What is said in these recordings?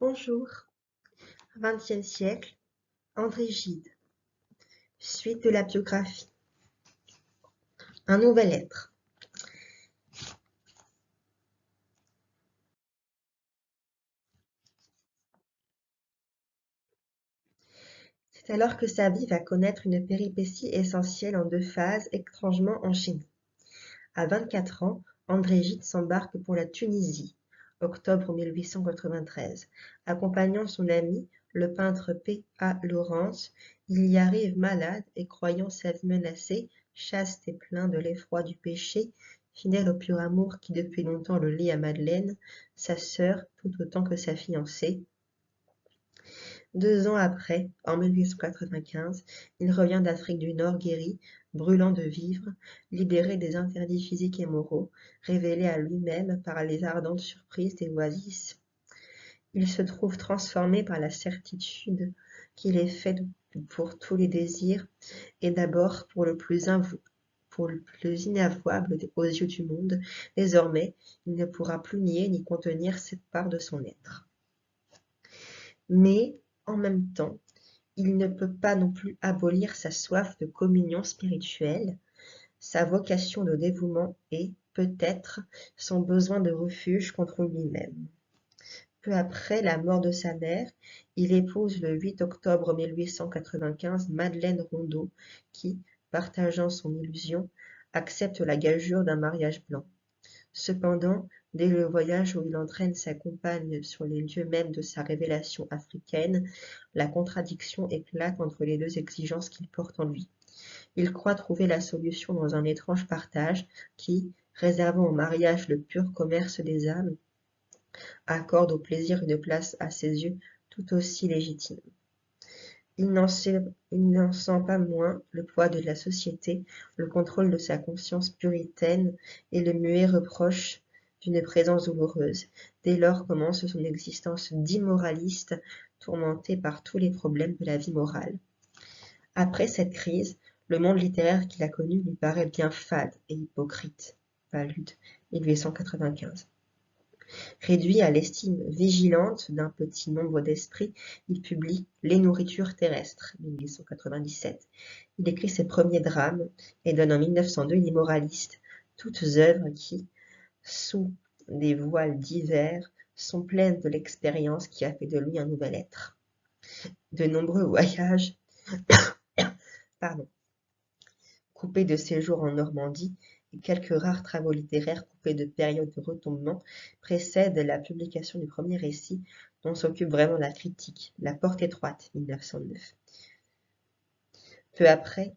Bonjour, XXe siècle, André Gide. Suite de la biographie. Un nouvel être. C'est alors que sa vie va connaître une péripétie essentielle en deux phases étrangement enchaînées. À 24 ans, André Gide s'embarque pour la Tunisie, octobre 1893. Accompagnant son ami, le peintre P. A. Lawrence, il y arrive malade et croyant sa vie menacée, chaste et plein de l'effroi du péché, fidèle au pur amour qui depuis longtemps le lie à Madeleine, sa sœur tout autant que sa fiancée. 2 ans après, en 1895, il revient d'Afrique du Nord guéri, brûlant de vivre, libéré des interdits physiques et moraux, révélé à lui-même par les ardentes surprises des oasis. Il se trouve transformé par la certitude qu'il est fait pour tous les désirs, et d'abord pour le plus inavouable aux yeux du monde. Désormais, il ne pourra plus nier ni contenir cette part de son être. Mais, en même temps, il ne peut pas non plus abolir sa soif de communion spirituelle, sa vocation de dévouement et, peut-être, son besoin de refuge contre lui-même. Peu après la mort de sa mère, il épouse le 8 octobre 1895 Madeleine Rondeau qui, partageant son illusion, accepte la gageure d'un mariage blanc. Cependant, dès le voyage où il entraîne sa compagne sur les lieux mêmes de sa révélation africaine, la contradiction éclate entre les deux exigences qu'il porte en lui. Il croit trouver la solution dans un étrange partage qui, réservant au mariage le pur commerce des âmes, accorde au plaisir une place à ses yeux tout aussi légitime. Il n'en sent pas moins le poids de la société, le contrôle de sa conscience puritaine et le muet reproche d'une présence douloureuse. Dès lors commence son existence d'immoraliste, tourmenté par tous les problèmes de la vie morale. Après cette crise, le monde littéraire qu'il a connu lui paraît bien fade et hypocrite. Palude, 1895. Réduit à l'estime vigilante d'un petit nombre d'esprits, il publie Les nourritures terrestres, 1897. Il écrit ses premiers drames et donne en 1902 L'Immoraliste, toutes œuvres qui, sous des voiles divers, sont pleines de l'expérience qui a fait de lui un nouvel être. De nombreux voyages, coupés de séjours en Normandie, et quelques rares travaux littéraires coupés de périodes de retombement précèdent la publication du premier récit dont s'occupe vraiment la critique, La Porte étroite, 1909. Peu après,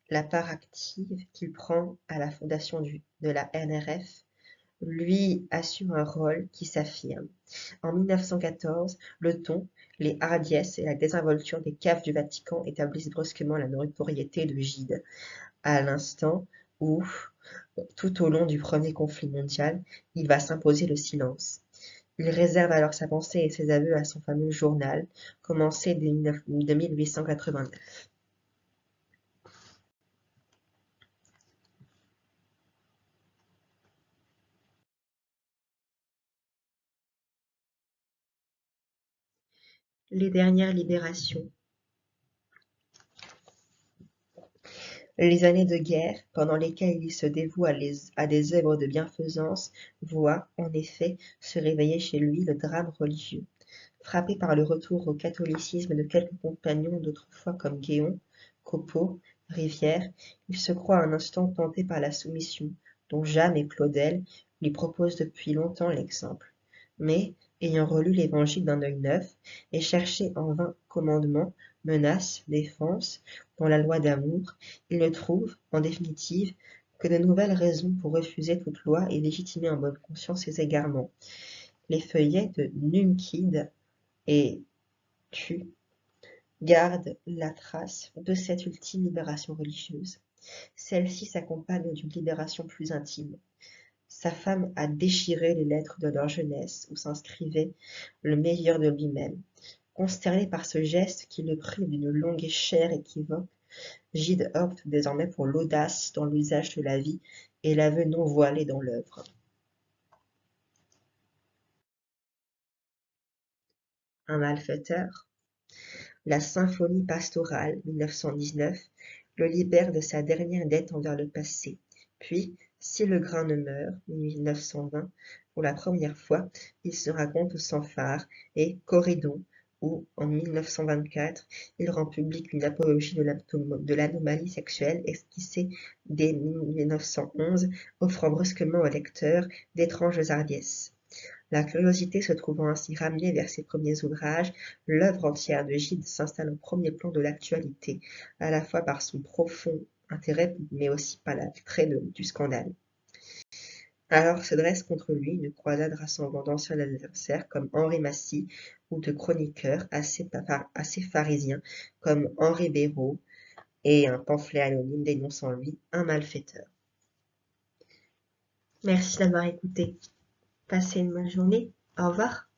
la part active qu'il prend à la fondation de la NRF lui assume un rôle qui s'affirme. En 1914, le ton, les hardiesses et la désinvolture des caves du Vatican établissent brusquement la notoriété de Gide, à l'instant où, tout au long du premier conflit mondial, il va s'imposer le silence. Il réserve alors sa pensée et ses aveux à son fameux journal, commencé dès 1889. Les dernières libérations. Les années de guerre, pendant lesquelles il se dévoue à des œuvres de bienfaisance, voient, en effet, se réveiller chez lui le drame religieux. Frappé par le retour au catholicisme de quelques compagnons d'autrefois comme Guéon, Copeau, Rivière, il se croit un instant tenté par la soumission, dont Jeanne et Claudel lui proposent depuis longtemps l'exemple. Mais, ayant relu l'Évangile d'un œil neuf, et cherché en vain commandements, menaces, défenses, dans la loi d'amour, il ne trouve, en définitive, que de nouvelles raisons pour refuser toute loi et légitimer en bonne conscience ses égarements. Les feuillets de Numkid et tu gardes la trace de cette ultime libération religieuse. Celle-ci s'accompagne d'une libération plus intime. Sa femme a déchiré les lettres de leur jeunesse où s'inscrivait le meilleur de lui-même. Consterné par ce geste qui le prive d'une longue et chère équivoque, Gide opte désormais pour l'audace dans l'usage de la vie et l'aveu non voilé dans l'œuvre. un malfaiteur. La symphonie pastorale, 1919, le libère de sa dernière dette envers le passé. Puis, Si le grain ne meurt, 1920, pour la première fois, il se raconte sans phare, et Corridon, où, en 1924, il rend public une apologie de l'anomalie sexuelle esquissée dès 1911, offrant brusquement au lecteur d'étranges hardiesses. La curiosité se trouvant ainsi ramenée vers ses premiers ouvrages, l'œuvre entière de Gide s'installe au premier plan de l'actualité, à la fois par son profond intérêt, mais aussi par l'attrait du scandale. Alors se dresse contre lui une croisade rassemblant d'anciens adversaires comme Henri Massy ou de chroniqueurs assez pharisiens comme Henri Béraud et un pamphlet anonyme dénonçant lui un malfaiteur. Merci d'avoir écouté. Passez une bonne journée. Au revoir.